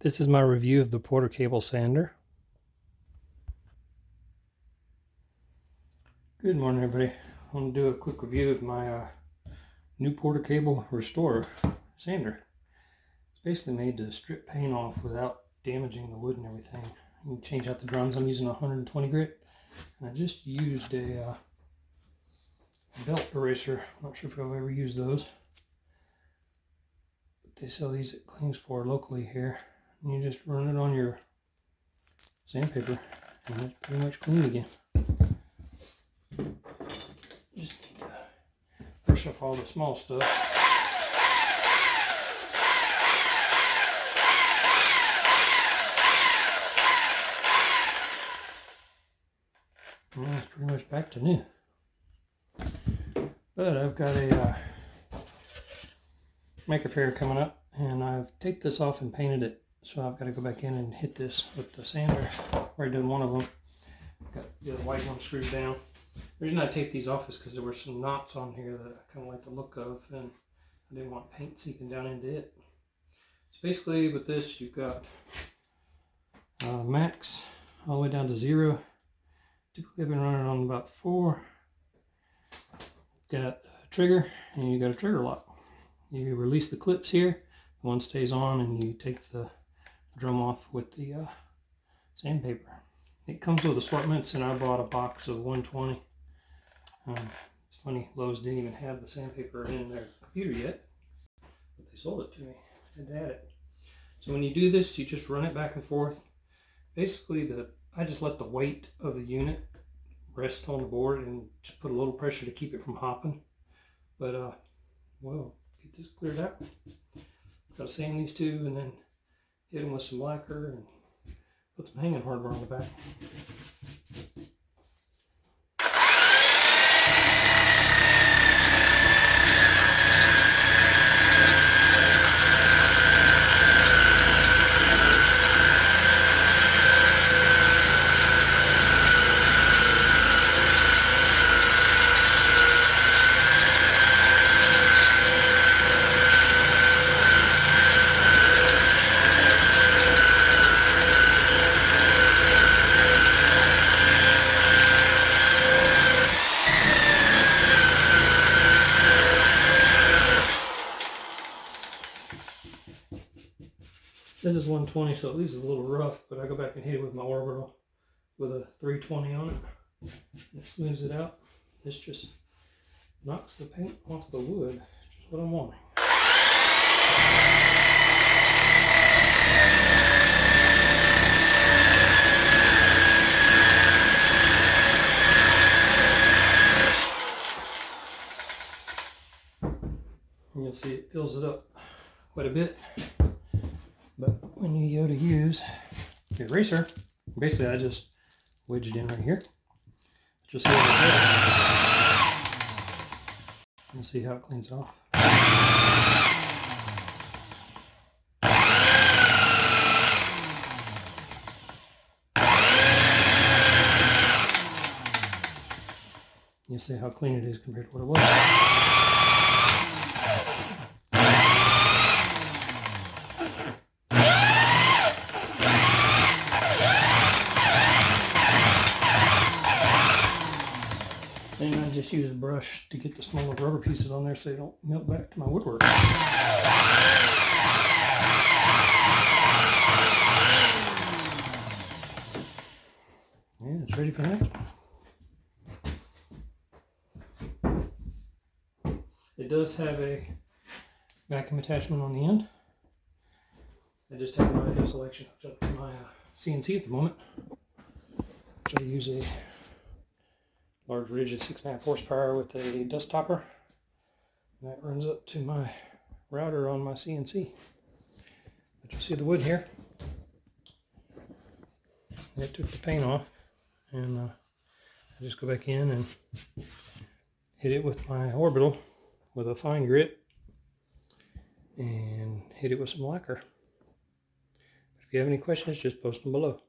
This is my review of the Porter Cable Sander. Good morning, everybody. I'm going to do a quick review of my new Porter Cable Restorer Sander. It's basically made to strip paint off without damaging the wood and everything. You can change out the drums. I'm using a 120 grit. And I just used a belt eraser. I'm not sure if I've ever used those. But they sell these at Klingspor locally here. And you just run it on your sandpaper and it's pretty much clean again. Just need to brush off all the small stuff. And it's pretty much back to new. But I've got a Maker Faire coming up, and I've taped this off and painted it. So I've got to go back in and hit this with the sander. I've already done one of them. Got the other white one screwed down. The reason I taped these off is because there were some knots on here that I kind of like the look of, and I didn't want paint seeping down into it. So basically with this, you've got max all the way down to 0. Typically I've been running on about 4. Got a trigger, and you got a trigger lock. You release the clips here, one stays on, and you take the drum off with the sandpaper. It comes with assortments, and I bought a box of 120. It's funny, Lowe's didn't even have the sandpaper in their computer yet, but they sold it to me. I had to add it. So when you do this, you just run it back and forth. Basically, I just let the weight of the unit rest on the board and just put a little pressure to keep it from hopping. But we'll get this cleared out. Got to sand these two and then hit them with some lacquer and put some hanging hardware on the back. This is 120, so it leaves it a little rough, but I go back and hit it with my orbital with a 320 on it. It smooths it out. This just knocks the paint off the wood, which is what I'm wanting. And you'll see it fills it up quite a bit. But when you go to use the eraser, basically I just wedge it in right here. Just see how it goes. And see how it cleans it off. You'll see how clean it is compared to what it was. And I just use a brush to get the smaller rubber pieces on there so they don't melt back to my woodwork. Yeah, it's ready for next. It does have a vacuum attachment on the end. I just have my radio selection hooked up to my CNC at the moment, which I use a large rigid 6.5 horsepower with a dust topper. And that runs up to my router on my CNC. But you see the wood here. I took the paint off, and I just go back in and hit it with my orbital with a fine grit and hit it with some lacquer. If you have any questions, just post them below.